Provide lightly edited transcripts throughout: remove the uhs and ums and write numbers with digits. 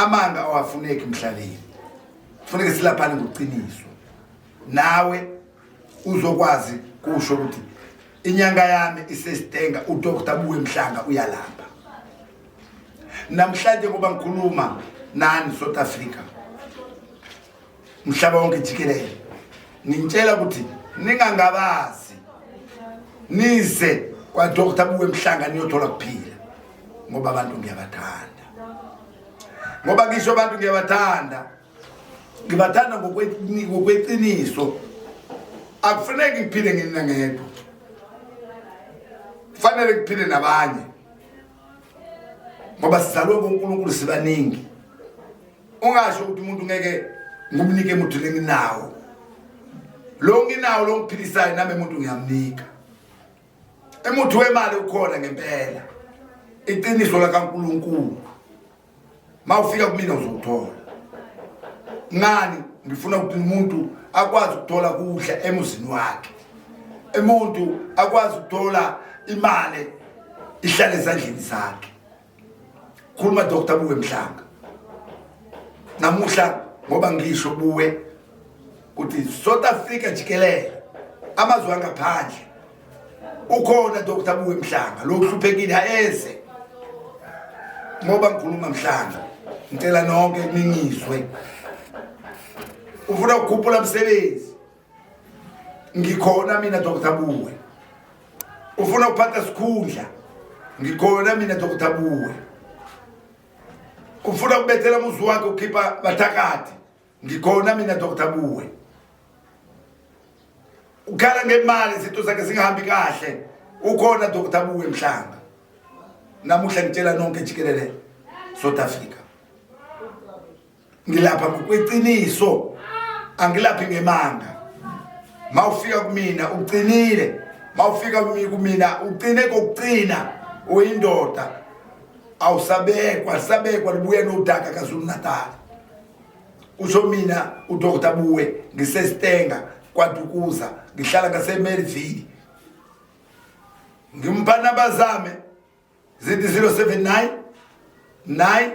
amanga awafuneki emhlabeni. Kufanele silaphane ngoqiniso. Nawe uzokwazi kusho ukuthi inyanga yami isesitenga uDr Buwe Mhlanga uyalapha. Namhlanje ngoba ngikhuluma nani South Africa, mhlaba wonke jikelele, ngintshela ukuthi ningangabazi nize kwa Dr Buwe Mhlanga niyothola kuphila, ngoba abantu ngiyabathanda. Ngoba ngisho abantu ngiyabathanda ngokweqiniso. Akufanele ngiphile ngina ngedwa, kufanele ngiphile nabanye, ngoba sizalwe ngoNkulunkulu sibaningi. Ungasho ukuthi umuntu ngeke ngumnike umuntu lenginawo, lo nginawo lo ngiphilisayo nami umuntu ngiyamnika. Umuntu wemali ukhona ngempela, iqiniso la kaNkulunkulu. Mawufika kumina uzothola. Ngani ngifuna ukuthi umuntu akwazi ukuthola kudla emuzini wakhe, umuntu akwazi ukuthola imali ihlale ezandleni zakhe. Khuluma Dr Buwe Mhlanga namuhla, ngoba ngisho Buwe ukuthi South Africa jikelele, amazwe angaphandle ukhona Dr Buwe Mhlanga. Lo hluphekile ayeze, ngoba ngikhuluma Mhlanga, ngicela nonke ningizwe. Ufuna ukukhuphula umsebenzi, ngikhona mina Dr Buwe. Ufuna ukuphatha sikhundla, ngikhona mina Dr Buwe. Ufuna ukubethela umuzi wakhe ukhipha bathakathi, ngikhona mina Dr Buwe. Ukhala ngemali izinto zakhe zingahambi kahle, ukhona Dr Buwe Mhlanga. Namuhla ngitshela nonke jikelele South Africa, ngilapha ngokweqiniso, angilaphi ngemanga. Mawufika kumina uqinile, mawufika kumina uqine kokuqina, uyindoda. Awusabekwa libuye nodaka kaZulu Natal. Usho mina uDr Buwe ngisesitenga kwaDukuza, ngihlala ngaseMelville. Ngimpana bazame zithi 079 9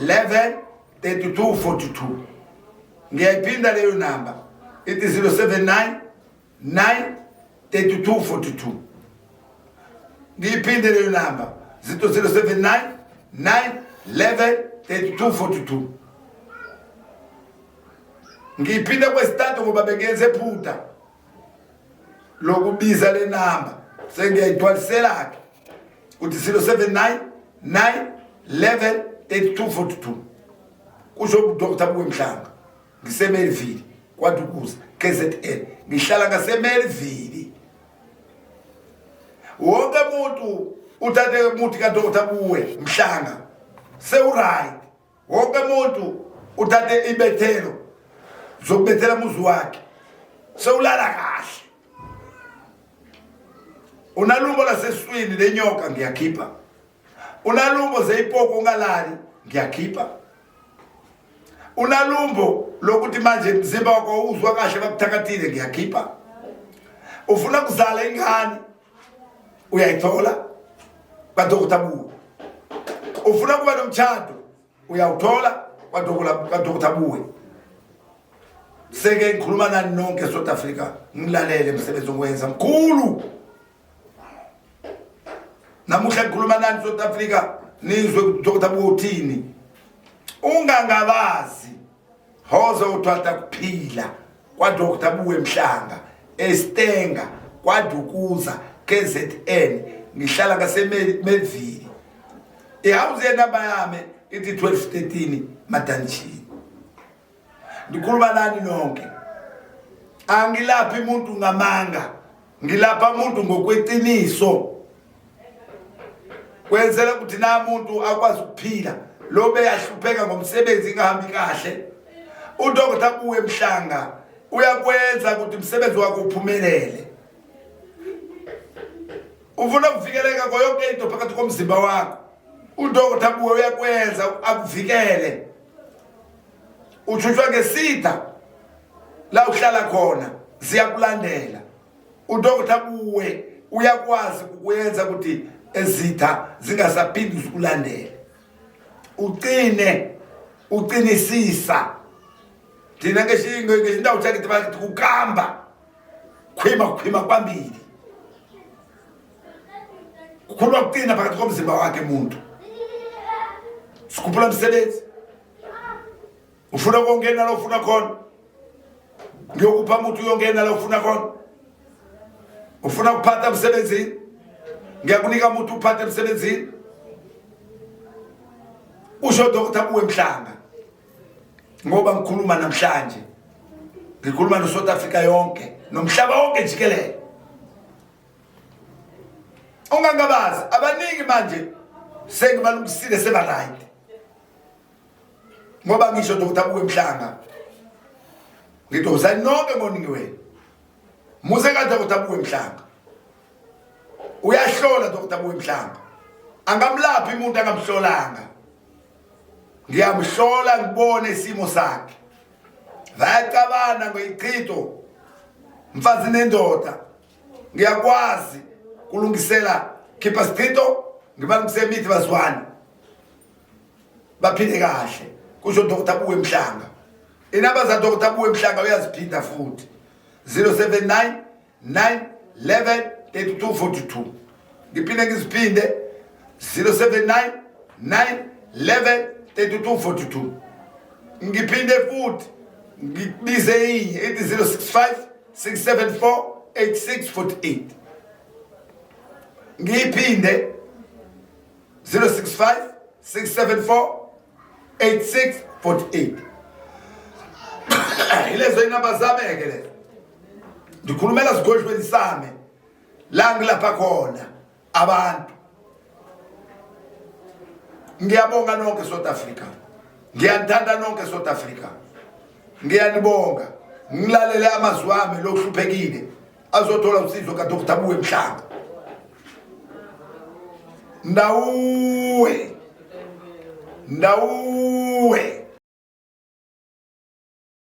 11 32 42. Ngiyayiphinda leyo number, ithi 079 9 32 42. Ngiyiphinde leyo number, 079 9 11 32 42. Ngiyiphinde kwesithathu ngoba bengenze phutha lokubiza le number, sengiyayithwalisela ke uthi 079 9 11 32 42. Kusho uDr Buwe Mhlanga, ngiseMelville kwaDukuza KZN, ngihlala ngaseMelville. Wonke umuntu uthathe umuthi kaDr Buwe Mhlanga sewuright. Wonke umuntu uthathe ibethelo zokubethela umuzi wakhe sewulala kahle. Unalumbo laseswini lenyoka ngiyakhipha, unalumbo zeyipoko ungalali ngiyakhipha, unalumbo lokuthi manje mzimba wakho uzwa kahle bakuthakathile ngiyakhipha. Ufuna kuzala ingane uyayithola kwaDr Buwe. Ufuna kuba nomtshado uyawuthola kwaDr Buwe. Seke ngikhuluma nani nonke South Africa, ngilalele umsebenzi owenza mkhulu. Namuhla ngikhuluma nani South Africa, nizwe uDr Buwe uthini. Ungangabazi hoza uthwatha kuphila kwaDr Buwe Mhlanga esitenga kwaDukuza KZN, ngihlala ngaseMelville. Ihouse yenamba yami ithi 1213 Madanchini. Ngikhuluma nani nonke, angilaphi umuntu ngamanga, ngilapha umuntu ngokweqiniso. Kwenzela ukuthi na umuntu akwazi ukuphila, lobe yahlupheka ngomsebenzi ingahambi kahle, uDr Buwe Mhlanga uyakwenza ukuthi umsebenzi wakho uphumelele. Ufuna ukuvikeleka kwa yonke into phakathi komzimba wakho, uDr Buwe uyakwenza akuvikele. Uthuthwa ngesitha la uhlala khona siyakulandela. uDr Buwe uyakwazi ukwenza ukuthi ezitha zingasaphindi ukulandela. Uqine uqinisisa thina ngesindawo sakhe bathi ukamba khwima kwambili kukhulwa kuqina phakathi komzimba wakhe umuntu sikhuphula umsebenzi ufuna ukungena la ufuna khona ngiyokupha umuntu uyongena la ufuna khona ufuna ukuphatha umsebenzini ngiyakunika umuntu uphathe emsebenzini usho Dr. Buwe Mhlanga ngoba ngikhuluma namhlanje ngikhuluma no South Africa yonke nomhlaba wonke jikelele ungangabazi abaningi manje sengibalungisile seba right ngoba ngisho Dr. Buwe Mhlanga ngidozani nonke ngoningi wena muze ka Dr. Buwe Mhlanga uyahlola Dr. Buwe Mhlanga angamlaphi umuntu angamhlolanga ngiyamhlola ngibone isimo sakhe vayacabana ngoyichito mfazi nendoda ngiyakwazi kulungisela khipha sichito ngibalungisela imithi bazwana baphile kahle kusho Dr. Buwe Mhlanga inamba za Dr. Buwe Mhlanga uyaziphinda futhi 079 911 3242 ngiphinde ngiziphinde 079 911 3242 ngiphinde futhi ngibize inye ethi 065 674 8648 ngiphinde 065 674 8648 ilezo inamba zami ke lezo ndikhulumela sigoshweni sami la ngilapha khona abantu ngiyabonga nonke South Africa ngiyathanda nonke South Africa ngiyanibonga ngilalele amazwi ami lokuhluphekile azothola usizo ka Dr. Buwe Mhlanga ndawuwe